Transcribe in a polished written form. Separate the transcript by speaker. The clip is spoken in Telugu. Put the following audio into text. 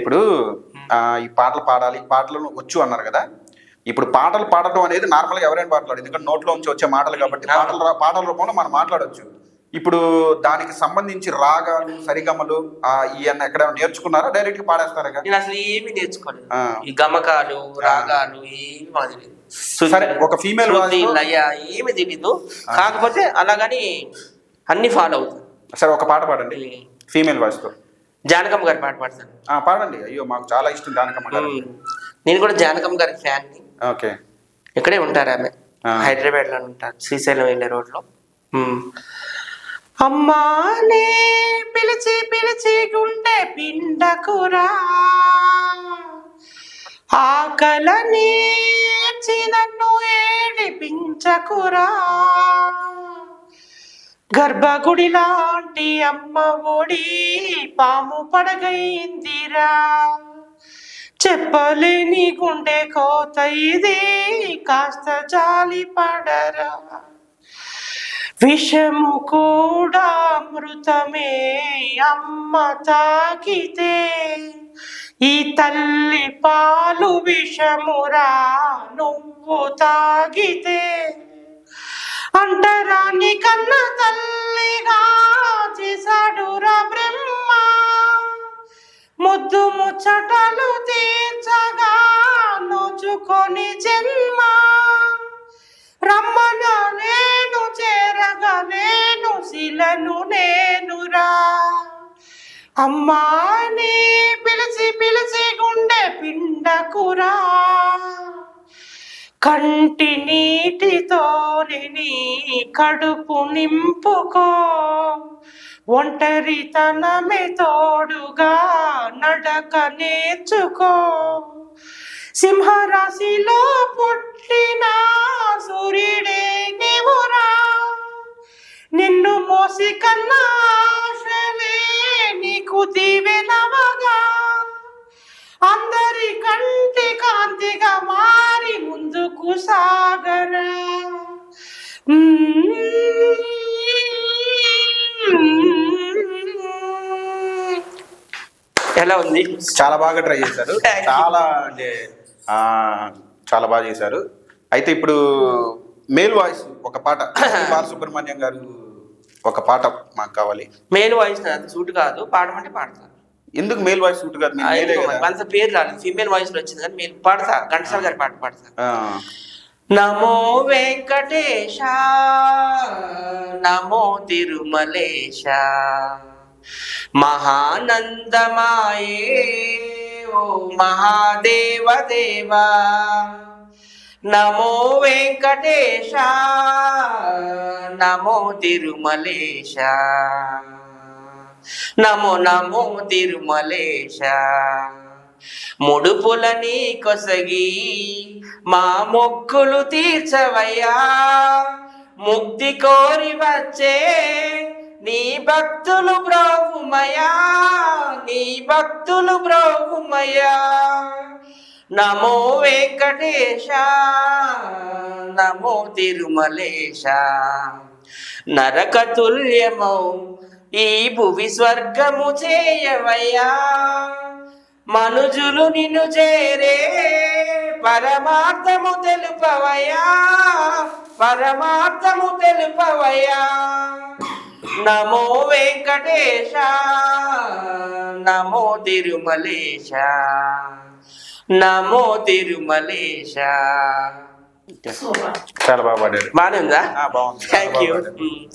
Speaker 1: ఇప్పుడు ఈ పాటలు పాడాలి, పాటలు వచ్చు అన్నారు కదా. ఇప్పుడు పాటలు పాడటం అనేది నార్మల్గా ఎవరైనా మాట్లాడు, ఎందుకంటే నోట్లో నుంచి వచ్చే మాటలు కాబట్టి పాటల రూపంలో మనం మాట్లాడవచ్చు. ఇప్పుడు దానికి సంబంధించి రాగాలు, సరిగమలు ఇవన్నీ ఎక్కడైనా నేర్చుకున్నారా, డైరెక్ట్ గా పాడేస్తారా?
Speaker 2: నేను అసలు ఏమి నేర్చుకోలేదు. ఈ గమకాలు, రాగాలు ఏమి మాకు తెలియదు.
Speaker 1: సరే, ఒక ఫీమేల్
Speaker 2: లయ ఏమి తెలీదు, కాకపోతే అలాగని అన్ని ఫాలో అవుతాను.
Speaker 1: సరే, ఒక పాట పాడండి ఫీమేల్ వాయిస్ తో.
Speaker 2: జానకమ్మ గారి పాట పాడతాను.
Speaker 1: పాడండి. అయ్యో, మాకు చాలా ఇష్టం జానకమ్మ గారు.
Speaker 2: నేను కూడా జానకమ్మ గారి ఫ్యాన్ ని.
Speaker 1: ఓకే.
Speaker 2: ఇక్కడే ఉంటారు ఆమె, హైదరాబాద్ లో ఉంటారు, శ్రీశైలం వెళ్ళే రోడ్ లో. అమ్మానే పిలిచి పిలిచి గుండె పిండకురా, ఆకలని నన్ను ఏడిపించకురా, గర్భగుడి లాంటి అమ్మ ఒడి పాము పడగైందిరా, చెప్పలేని గుండె కోత ఇది కాస్త జాలి పడరా, విషము కూడా అమృతమే అమ్మ తాకితే, ఈ తల్లి పాలు విషమురా నువ్వు తాగితే, అంటరాని కన్న తల్లిగా చేశాడురా బ్రహ్మ, ముద్దు ముచ్చటలు తీర్చగా నోచుకొని జన్మ, రమ్మన నేను చేరగా నేను శిలను నేనురా, అమ్మాని పిలిచి పిలిచి గుండె పిండకురా, కంటి నీటితో నీ కడుపు నింపుకో, ఒంటరితనమే తోడుగా నడక నేర్చుకో, సింహరాశిలో పుట్టిన సూర్యుడే నీవురా, నిన్ను మోసి కన్నా ఆశలే నీకు దీవెనవగా, అందరి కంటి కాంతిగా మారి ముందుకు సాగరా. ఎలా ఉంది?
Speaker 1: చాలా బాగా ట్రై చేశారు. చాలా అంటే చాలా బాగా చేశారు. అయితే ఇప్పుడు మేల్ వాయిస్ ఒక పాట, బాలసుబ్రహ్మణ్యం గారు ఒక పాట మాకు కావాలి.
Speaker 2: మేల్ వాయిస్ సూట్ కాదు, పాడమంటే పాడతాను.
Speaker 1: ఎందుకు మేల్ వాయిస్ సూట్ కాదు?
Speaker 2: అంత పేరు రాలేదు, ఫీమేల్ వాయిస్ లో వచ్చింది, కానీ మీరు పాడతా, ఘంటసాల గారి పాట పాడతా. నమో వెంకటేశ నమో తిరుమలేశ, మహానందమాయే ఓ మహాదేవ దేవా, నమో వెంకటేశ నమో తిరుమలేశ, నమో నమో తిరుమలేశ, ముడుపులని కొసగి మా మొక్కులు తీర్చవయ్యా, ముక్తి కోరి వచ్చే నీ భక్తులు బ్రోవుమయా, నీ భక్తులు బ్రోవుమయా, నమో వెంకటేశ నమో తిరుమలేశ, నరక తుల్యమౌ ఈ భువి స్వర్గము చేయవయ్యా, మనుజులు నిన్ను చేరే పరమార్థము తెలుపవయ్యా, పరమార్థము తెలుపవయ్యా, నమో వెంకటేశ నమో తిరుమలేశ, నమో తిరుమలేశ.
Speaker 1: చాలా బాగా పాడారు.
Speaker 2: బాగానే ఉందా?
Speaker 1: బాగుంది.
Speaker 2: Thank you.